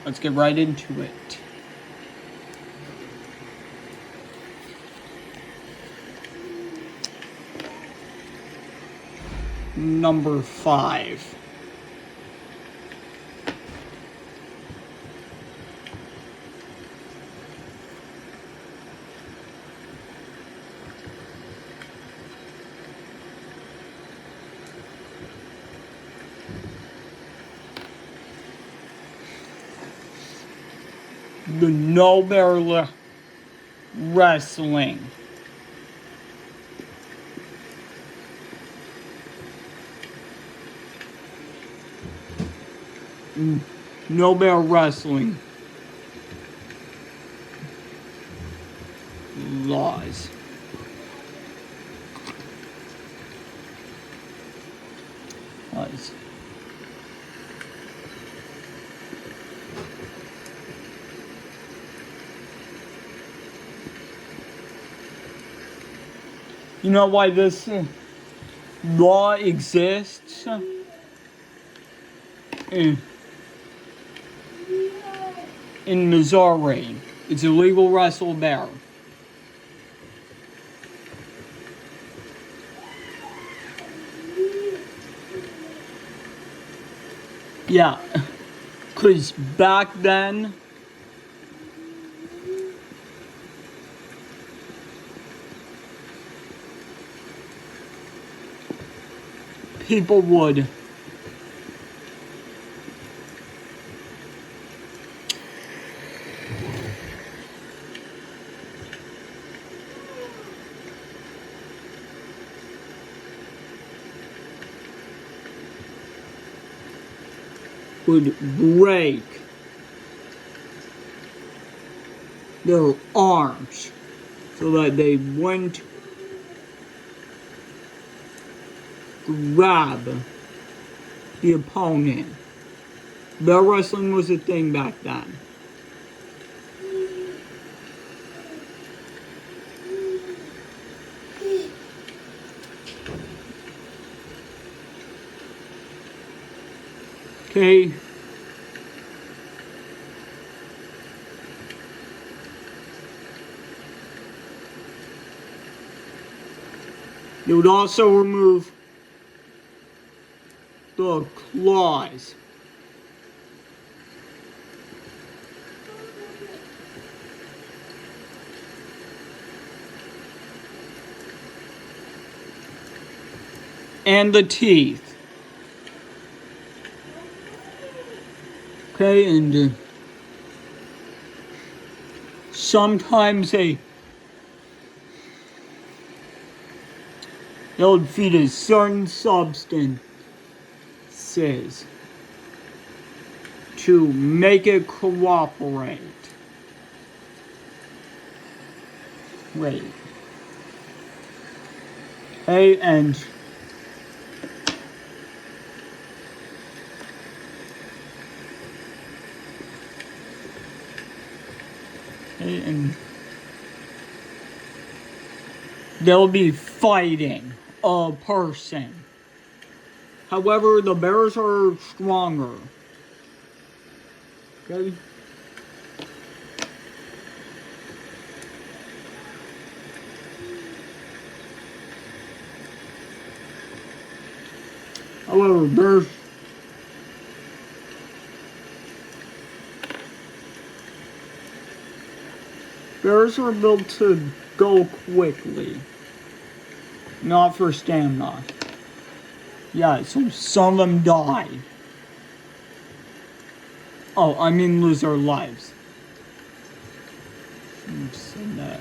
let's get right into it. Number 5. The No Bear Wrestling. No Bear Wrestling laws. You know why this law exists? In Missouri, it's illegal to wrestle a bear. Yeah, because back then, people would break their arms so that they wouldn't grab the opponent. Bear wrestling was a thing back then. Okay. It would also remove the claws. And the teeth. Okay, and sometimes they would feed a certain substances to make it cooperate. Wait. Okay, and they'll be fighting a person. However, the bears are stronger. Okay? However, bears are built to go quickly, not for stamina. Yeah, so some of them die. Oh, I mean lose their lives. Shouldn't have said that.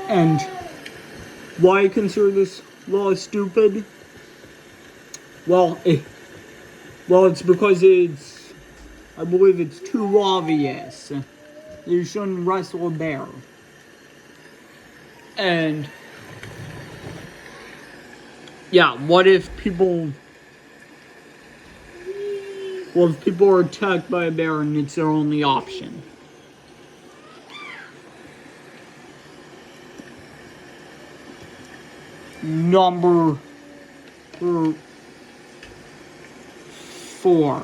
And why I consider this law stupid? Well, it's because I believe it's too obvious. You shouldn't wrestle a bear. And yeah, what if people Well, if people are attacked by a bear and it's their only option. Number 4.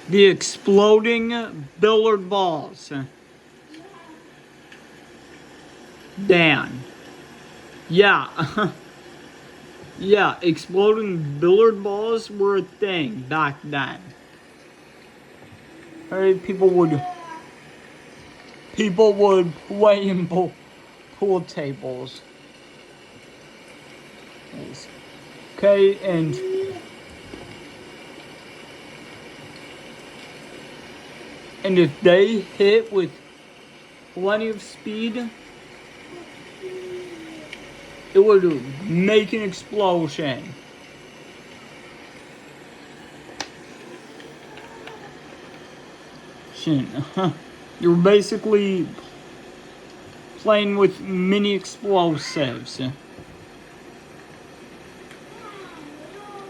The exploding billiard balls. Dan. Yeah. Yeah, exploding billiard balls were a thing back then. Right, people would play in pool tables. Okay, and if they hit with plenty of speed, it would make an explosion. You're basically playing with mini explosives.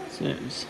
Says.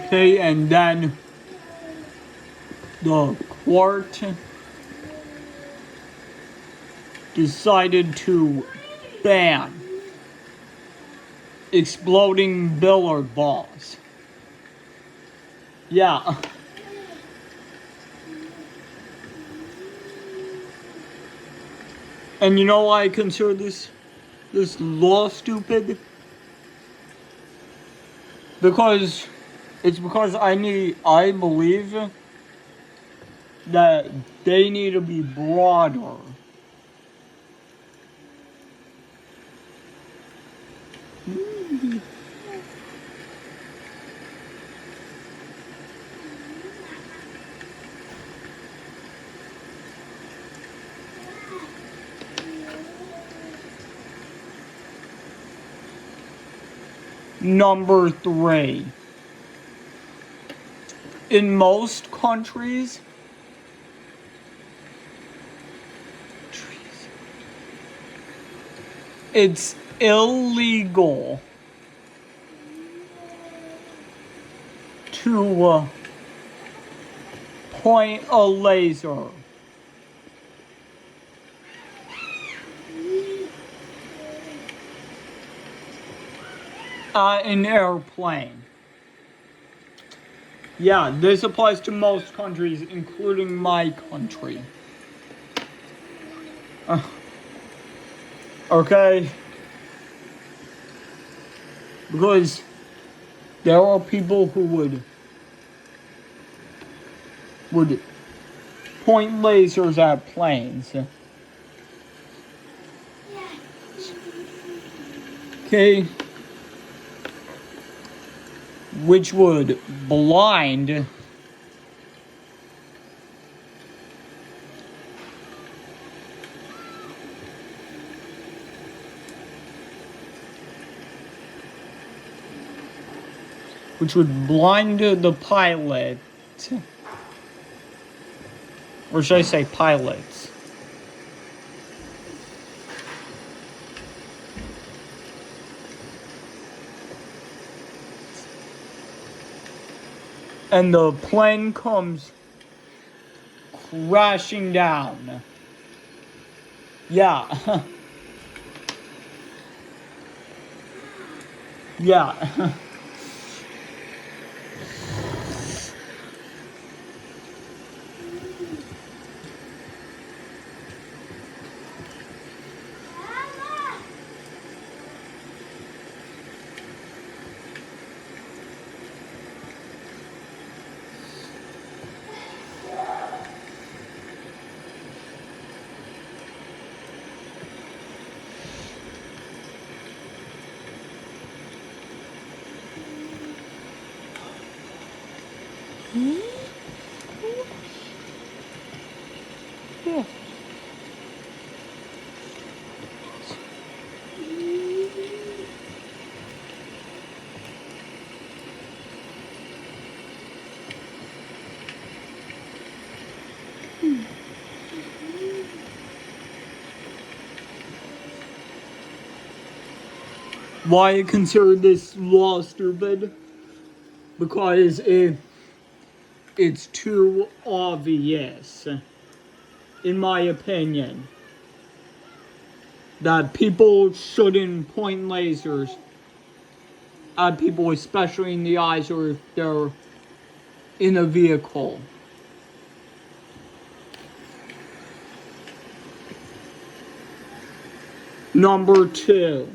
Okay, and then the court decided to ban exploding billiard balls. Yeah. And you know why I consider this law stupid? Because I believe that they need to be broader. Number 3. In most countries, it's illegal to point a laser at an airplane. Yeah, this applies to most countries, including my country. Okay? Because there are people who would point lasers at planes. Okay? Which would blind which would blind the pilot. Or should I say pilots? And the plane comes crashing down. Yeah. Yeah. Why I consider this law stupid? Because it's too obvious, in my opinion, that people shouldn't point lasers at people, especially in the eyes or if they're in a vehicle. Number 2.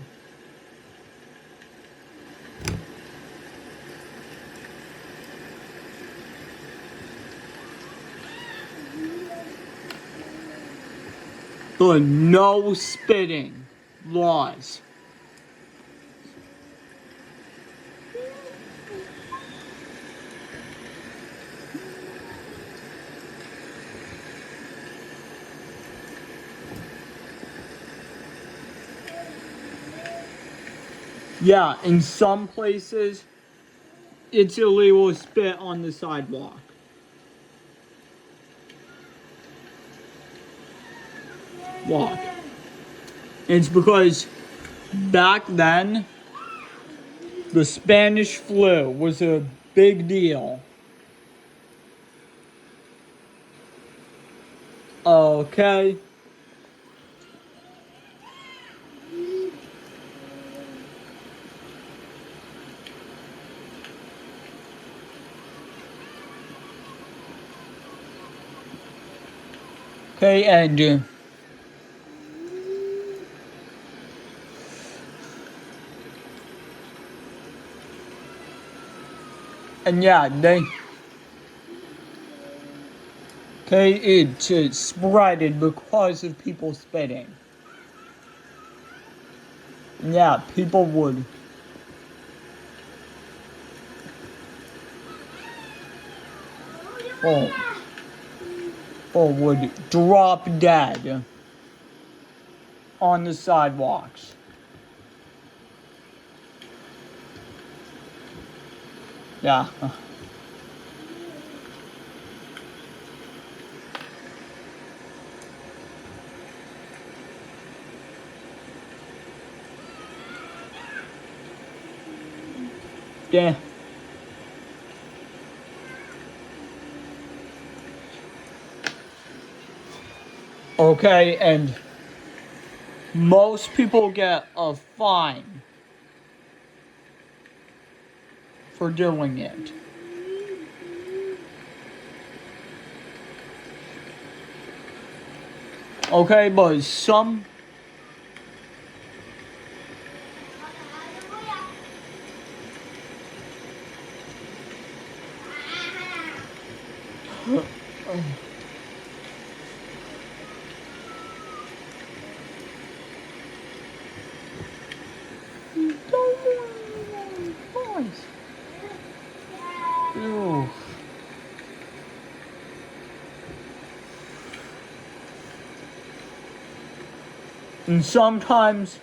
The no spitting laws. Yeah, in some places, it's illegal to spit on the sidewalk. Walk. It's because back then, the Spanish flu was a big deal. Okay. Okay, and yeah, it spreaded because of people spitting. And yeah, people would would drop dead on the sidewalks. Yeah. Yeah. Okay, and most people get a fine for doing it. Okay, but some Ew. And sometimes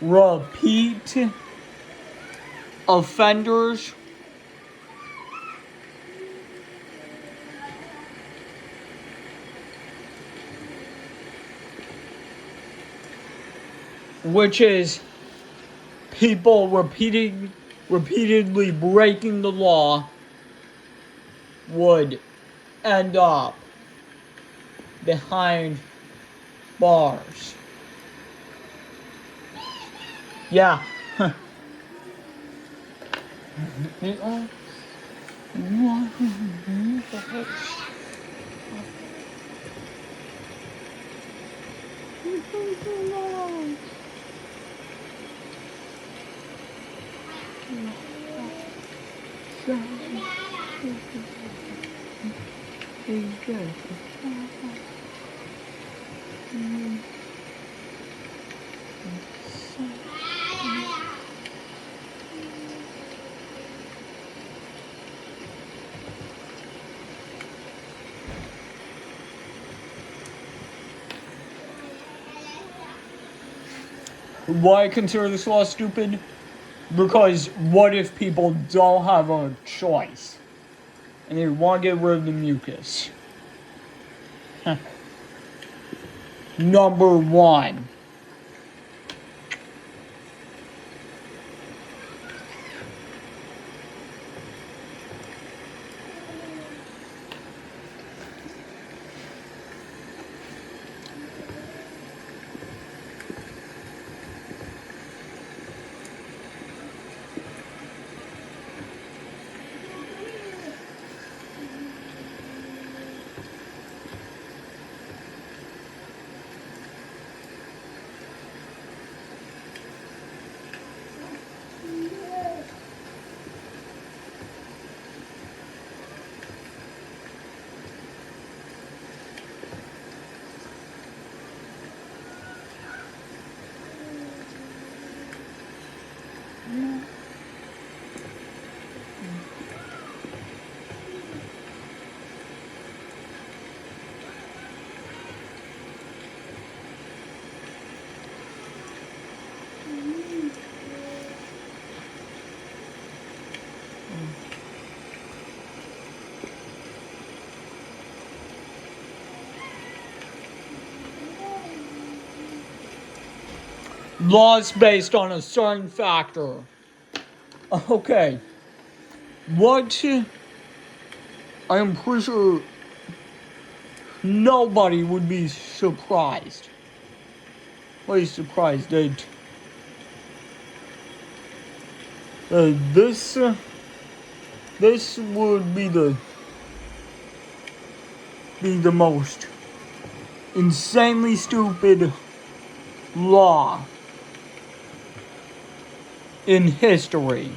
repeat offenders which is people repeatedly breaking the law would end up behind bars. Yeah. Why I consider this law stupid? Because what if people don't have a choice and they want to get rid of the mucus? Number one. Laws based on a certain factor. Okay. What? I am pretty sure nobody would be surprised. Why surprised that this would be the most insanely stupid law in history.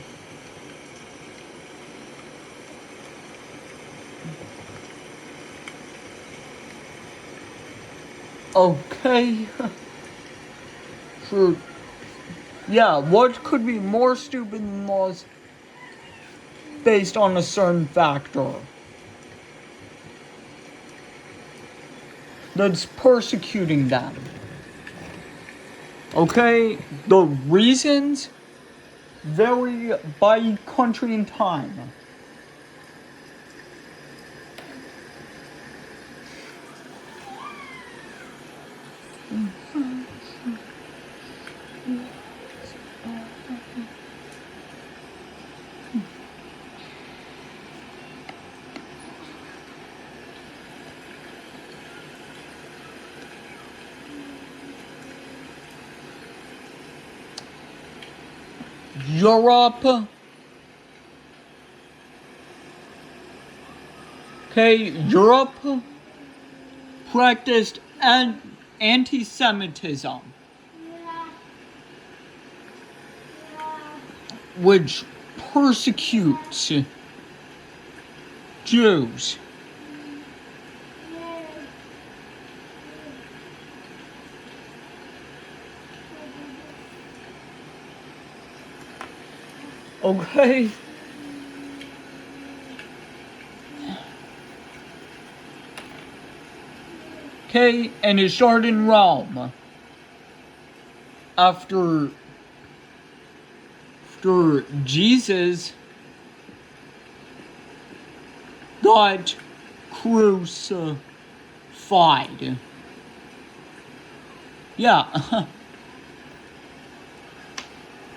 Okay. Sure. Yeah, what could be more stupid than laws based on a certain factor that's persecuting them? Okay, the reasons vary by country and time. Europe. Okay, Europe practiced anti-Semitism, which persecutes Jews. Okay. Okay, and it started in Rome. After after Jesus got crucified. Yeah.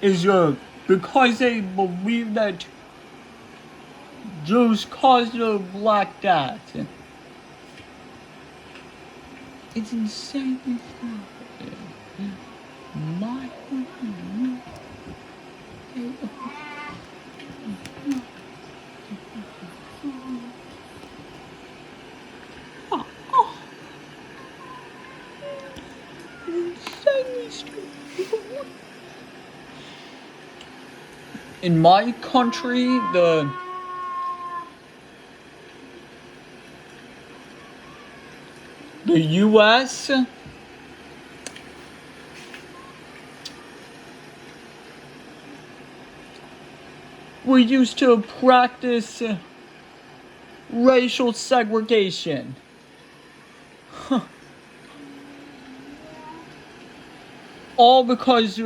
Is because they believe that Jews caused the Black Death. It's insane. My in my country, the U.S. we used to practice racial segregation. All because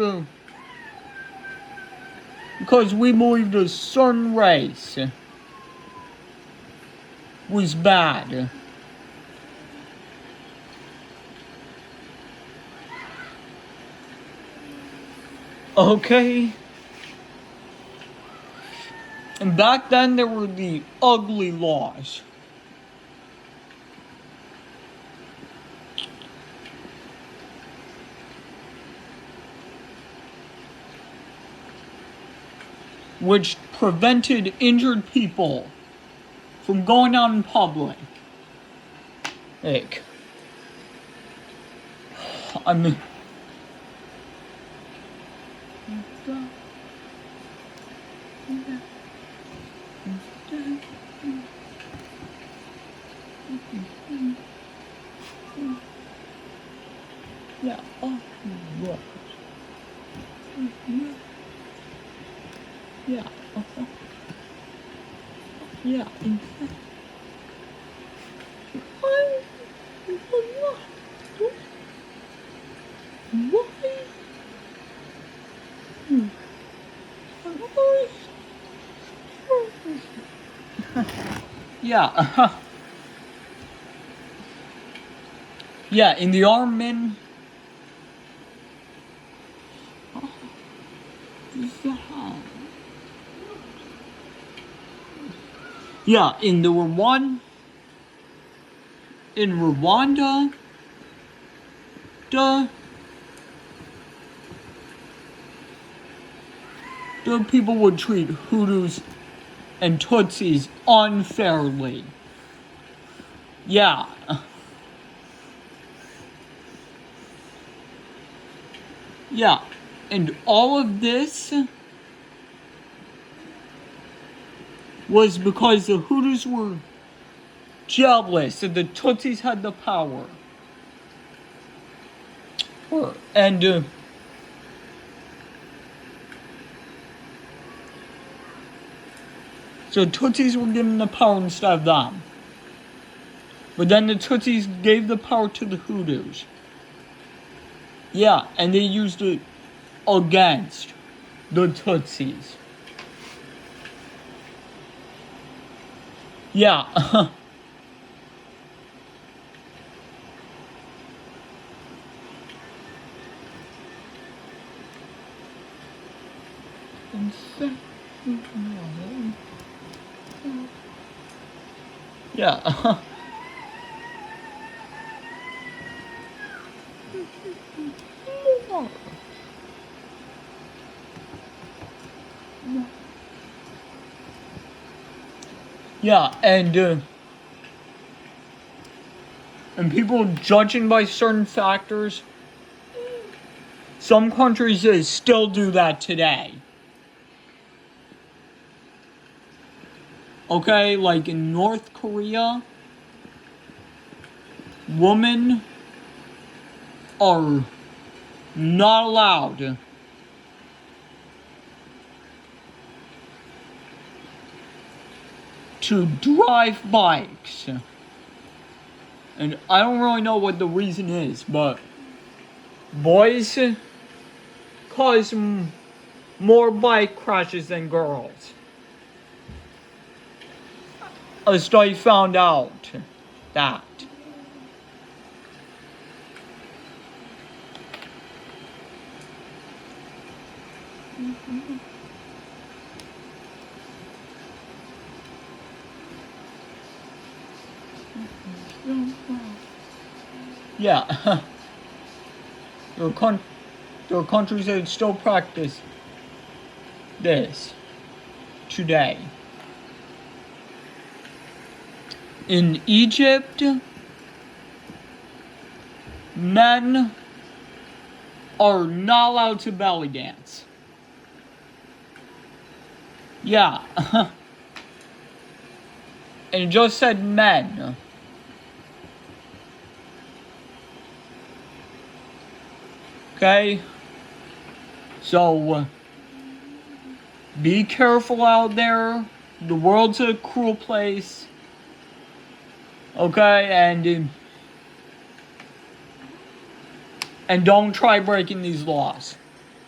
we believed a certain race was bad. Okay? And back then there were the ugly laws. Which prevented injured people from going out in public. Like, I'm... Yeah, oh, what? Yeah, yeah, yeah, yeah, in the Armin. Yeah, in Rwanda, the people would treat Hutus and Tutsis unfairly. Yeah. Yeah. And all of this was because the Hutus were jealous and the Tutsis had the power. And so Tutsis were given the power instead of them. But then the Tutsis gave the power to the Hutus. Yeah, and they used it against the Tutsis. Yeah. Yeah. Yeah, and people judging by certain factors, some countries still do that today. Okay, like in North Korea, women are not allowed to drive bikes. And I don't really know what the reason is, but boys cause more bike crashes than girls. A study found out that. Yeah. There are countries that still practice this today. In Egypt, men are not allowed to belly dance. Yeah. And it just said men. Okay? So, be careful out there. The world's a cruel place. Okay? And don't try breaking these laws.